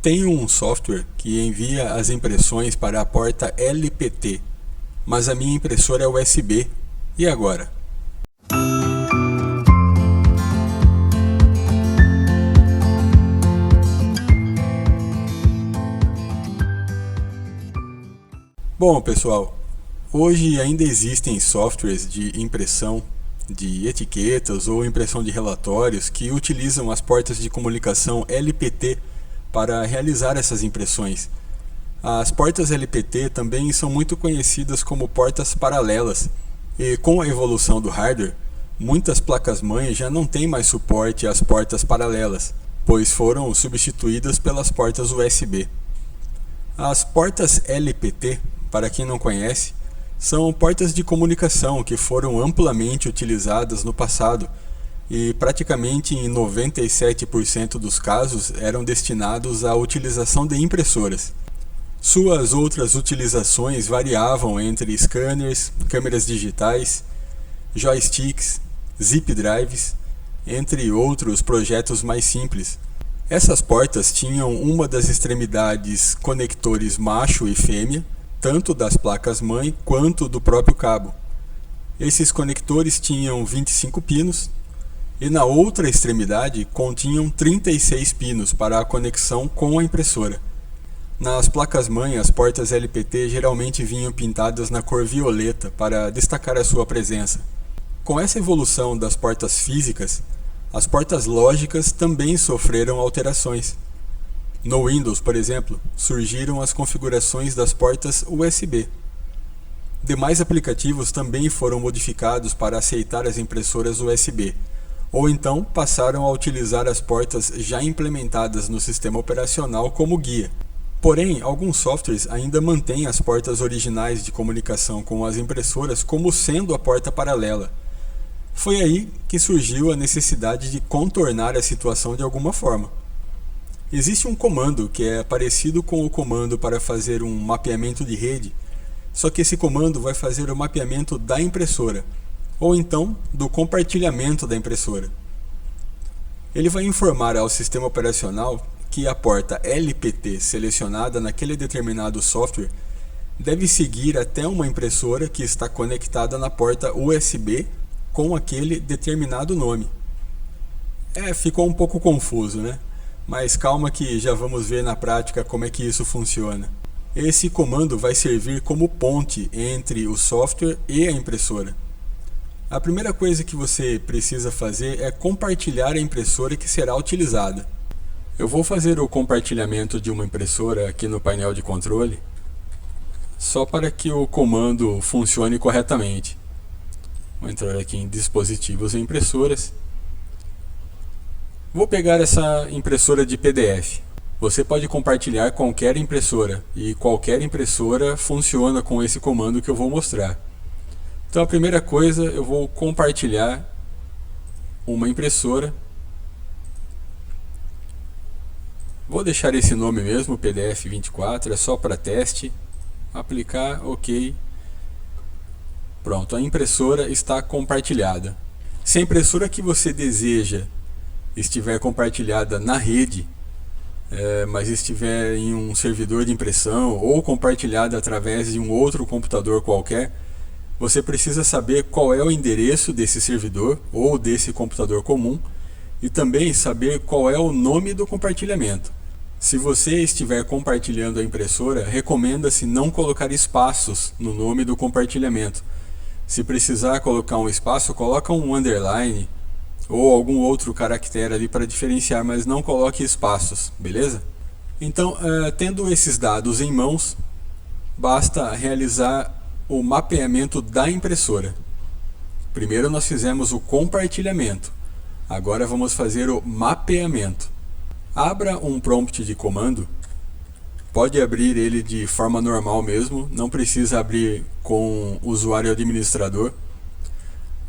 Tem um software que envia as impressões para a porta LPT, mas a minha impressora é USB. E agora? Bom, pessoal, hoje ainda existem softwares de impressão de etiquetas ou impressão de relatórios que utilizam as portas de comunicação LPT para realizar essas impressões. As portas LPT também são muito conhecidas como portas paralelas, e com a evolução do hardware, muitas placas-mãe já não têm mais suporte às portas paralelas, pois foram substituídas pelas portas USB. As portas LPT, para quem não conhece, são portas de comunicação que foram amplamente utilizadas no passado e praticamente em 97% dos casos eram destinados à utilização de impressoras. Suas outras utilizações variavam entre scanners, câmeras digitais, joysticks, zip drives, entre outros projetos mais simples. Essas portas tinham uma das extremidades conectores macho e fêmea, tanto das placas-mãe quanto do próprio cabo. Esses conectores tinham 25 pinos, e na outra extremidade continham 36 pinos para a conexão com a impressora. Nas placas-mãe, as portas LPT geralmente vinham pintadas na cor violeta para destacar a sua presença. Com essa evolução das portas físicas, as portas lógicas também sofreram alterações. No Windows, por exemplo, surgiram as configurações das portas USB. Demais aplicativos também foram modificados para aceitar as impressoras USB, ou então passaram a utilizar as portas já implementadas no sistema operacional como guia. Porém, alguns softwares ainda mantêm as portas originais de comunicação com as impressoras como sendo a porta paralela. Foi aí que surgiu a necessidade de contornar a situação de alguma forma. Existe um comando que é parecido com o comando para fazer um mapeamento de rede, só que esse comando vai fazer o mapeamento da impressora, ou então do compartilhamento da impressora. Ele vai informar ao sistema operacional que a porta LPT selecionada naquele determinado software deve seguir até uma impressora que está conectada na porta USB com aquele determinado nome. Ficou um pouco confuso, né? Mas calma que já vamos ver na prática como é que isso funciona. Esse comando vai servir como ponte entre o software e a impressora. A primeira coisa que você precisa fazer é compartilhar a impressora que será utilizada. Eu vou fazer o compartilhamento de uma impressora aqui no painel de controle, só para que o comando funcione corretamente. Vou entrar aqui em dispositivos e impressoras. Vou pegar essa impressora de PDF. Você pode compartilhar qualquer impressora, e qualquer impressora funciona com esse comando que eu vou mostrar. Então a primeira coisa, eu vou compartilhar uma impressora. Vou deixar esse nome mesmo, PDF 24, é só para teste. Aplicar, ok. Pronto, a impressora está compartilhada. Se a impressora que você deseja estiver compartilhada na rede, mas estiver em um servidor de impressão ou compartilhada através de um outro computador qualquer, você precisa saber qual é o endereço desse servidor ou desse computador comum e também saber qual é o nome do compartilhamento. Se você estiver compartilhando a impressora, recomenda-se não colocar espaços no nome do compartilhamento. Se precisar colocar um espaço, coloca um underline ou algum outro caractere ali para diferenciar, mas não coloque espaços, beleza? Então, tendo esses dados em mãos, basta realizar o mapeamento da impressora. Primeiro nós fizemos o compartilhamento, agora vamos fazer o mapeamento. Abra um prompt de comando, pode abrir ele de forma normal mesmo, não precisa abrir com usuário administrador.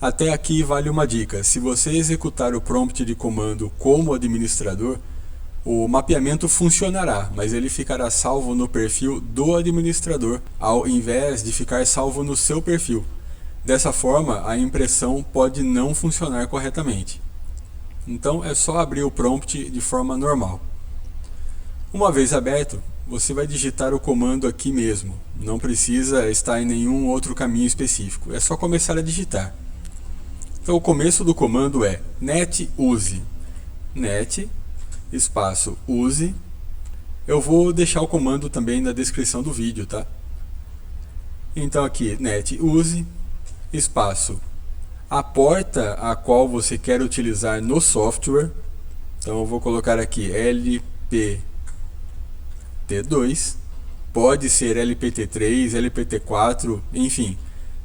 Até aqui vale uma dica: se você executar o prompt de comando como administrador, o mapeamento funcionará, mas ele ficará salvo no perfil do administrador, ao invés de ficar salvo no seu perfil. Dessa forma, a impressão pode não funcionar corretamente. Então é só abrir o prompt de forma normal. Uma vez aberto, você vai digitar o comando aqui mesmo, não precisa estar em nenhum outro caminho específico, é só começar a digitar. Então o começo do comando é net use, net, espaço use. Eu vou deixar o comando também na descrição do vídeo, tá? Então aqui, net use, espaço, a porta a qual você quer utilizar no software. Então eu vou colocar aqui LPT2, pode ser LPT3, LPT4, enfim,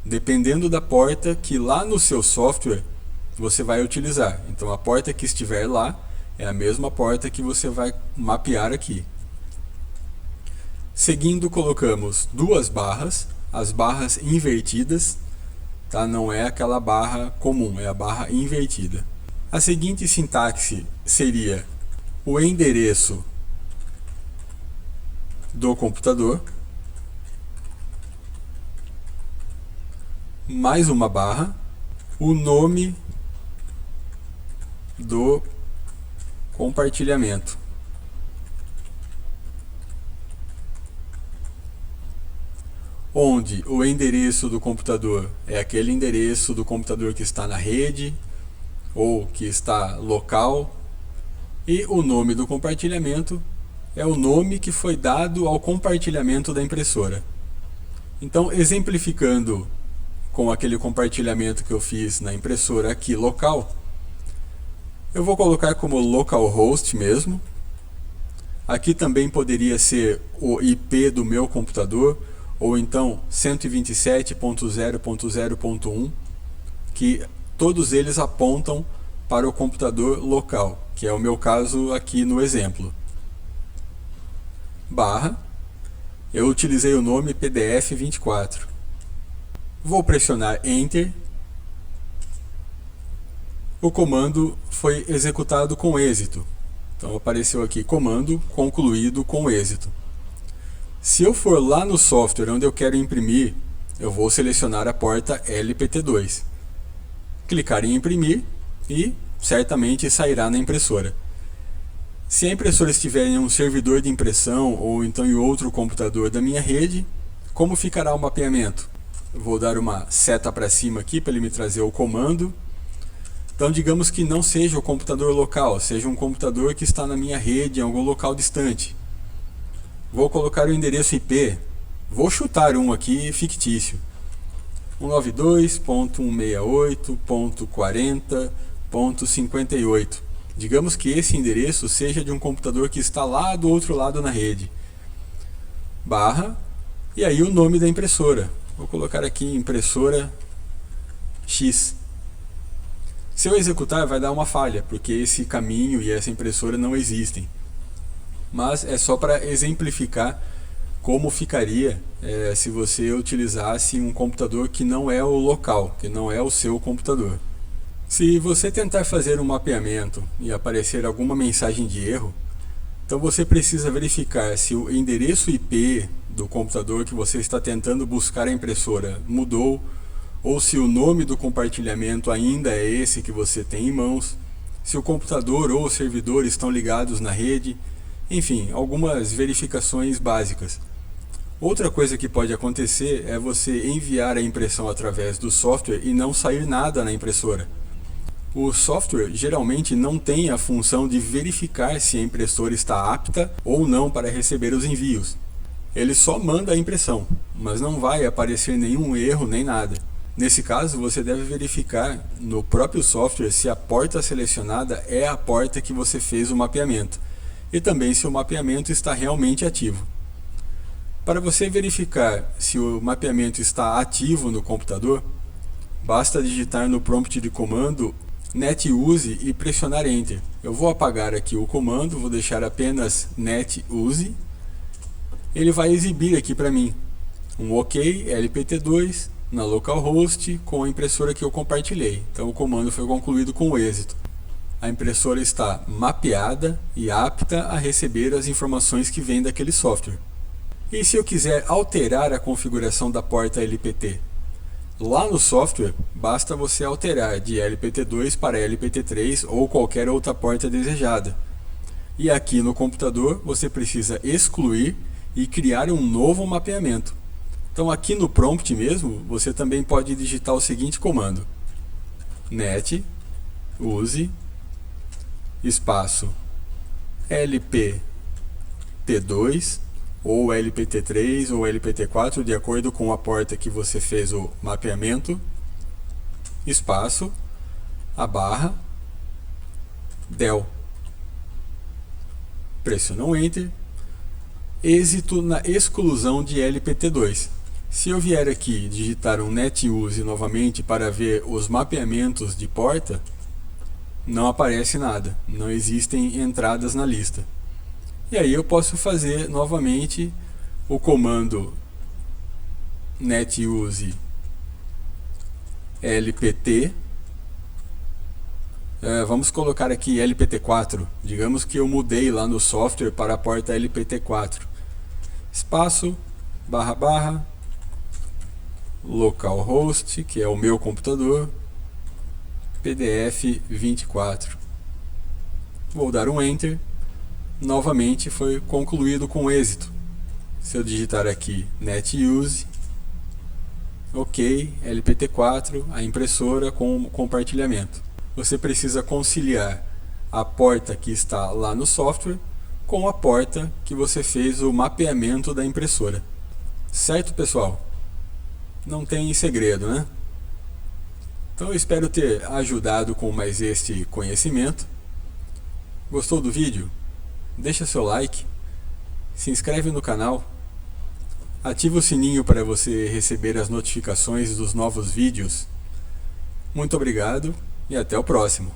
dependendo da porta que lá no seu software você vai utilizar. Então a porta que estiver lá é a mesma porta que você vai mapear aqui. Seguindo, colocamos duas barras, as barras invertidas, tá? Não é aquela barra comum, é a barra invertida. A seguinte sintaxe seria o endereço do computador, mais uma barra, o nome do compartilhamento. Onde o endereço do computador é aquele endereço do computador que está na rede ou que está local, e o nome do compartilhamento é o nome que foi dado ao compartilhamento da impressora. Então, exemplificando com aquele compartilhamento que eu fiz na impressora aqui local, eu vou colocar como localhost mesmo. Aqui também poderia ser o IP do meu computador, ou então 127.0.0.1, que todos eles apontam para o computador local, que é o meu caso aqui no exemplo. Barra, eu utilizei o nome PDF24. Vou pressionar Enter. O comando foi executado com êxito. Então apareceu aqui, comando concluído com êxito. Se eu for lá no software onde eu quero imprimir, eu vou selecionar a porta LPT2. Clicar em imprimir e certamente sairá na impressora. Se a impressora estiver em um servidor de impressão ou então em outro computador da minha rede, como ficará o mapeamento? Eu vou dar uma seta para cima aqui para ele me trazer o comando. Então digamos que não seja o computador local, seja um computador que está na minha rede em algum local distante. Vou colocar o endereço IP, vou chutar um aqui fictício, 192.168.40.58. Digamos que esse endereço seja de um computador que está lá do outro lado na rede. Barra, e aí o nome da impressora. Vou colocar aqui impressora X. Se eu executar vai dar uma falha, porque esse caminho e essa impressora não existem. Mas é só para exemplificar como ficaria se você utilizasse um computador que não é o local, que não é o seu computador. Se você tentar fazer um mapeamento e aparecer alguma mensagem de erro, então você precisa verificar se o endereço IP do computador que você está tentando buscar a impressora mudou, ou se o nome do compartilhamento ainda é esse que você tem em mãos, se o computador ou o servidor estão ligados na rede, enfim, algumas verificações básicas. Outra coisa que pode acontecer é você enviar a impressão através do software e não sair nada na impressora. O software geralmente não tem a função de verificar se a impressora está apta ou não para receber os envios. Ele só manda a impressão, mas não vai aparecer nenhum erro nem nada. Nesse caso, você deve verificar no próprio software se a porta selecionada é a porta que você fez o mapeamento, e também se o mapeamento está realmente ativo. Para você verificar se o mapeamento está ativo no computador, basta digitar no prompt de comando netuse e pressionar Enter. Eu vou apagar aqui o comando, vou deixar apenas netuse. Ele vai exibir aqui para mim um OK LPT2 na localhost com a impressora que eu compartilhei. Então o comando foi concluído com êxito. A impressora está mapeada e apta a receber as informações que vêm daquele software. E se eu quiser alterar a configuração da porta LPT? Lá no software, basta você alterar de LPT2 para LPT3 ou qualquer outra porta desejada. E aqui no computador você precisa excluir e criar um novo mapeamento. Então aqui no prompt mesmo, você também pode digitar o seguinte comando: net use espaço LPT2 ou LPT3 ou LPT4, de acordo com a porta que você fez o mapeamento, espaço, a barra, del. Pressiona o Enter. Êxito na exclusão de LPT2. Se eu vier aqui digitar um netuse novamente para ver os mapeamentos de porta, não aparece nada, não existem entradas na lista. E aí eu posso fazer novamente o comando netuse LPT. Vamos colocar aqui LPT4. Digamos que eu mudei lá no software para a porta LPT4. Espaço, barra, barra, localhost, que é o meu computador, PDF 24. Vou dar um Enter. Novamente foi concluído com êxito. Se eu digitar aqui netuse, ok, LPT4, a impressora com compartilhamento. Você precisa conciliar a porta que está lá no software com a porta que você fez o mapeamento da impressora. Certo, pessoal? Não tem segredo, né? Então eu espero ter ajudado com mais este conhecimento. Gostou do vídeo? Deixa seu like, se inscreve no canal, ativa o sininho para você receber as notificações dos novos vídeos. Muito obrigado e até o próximo.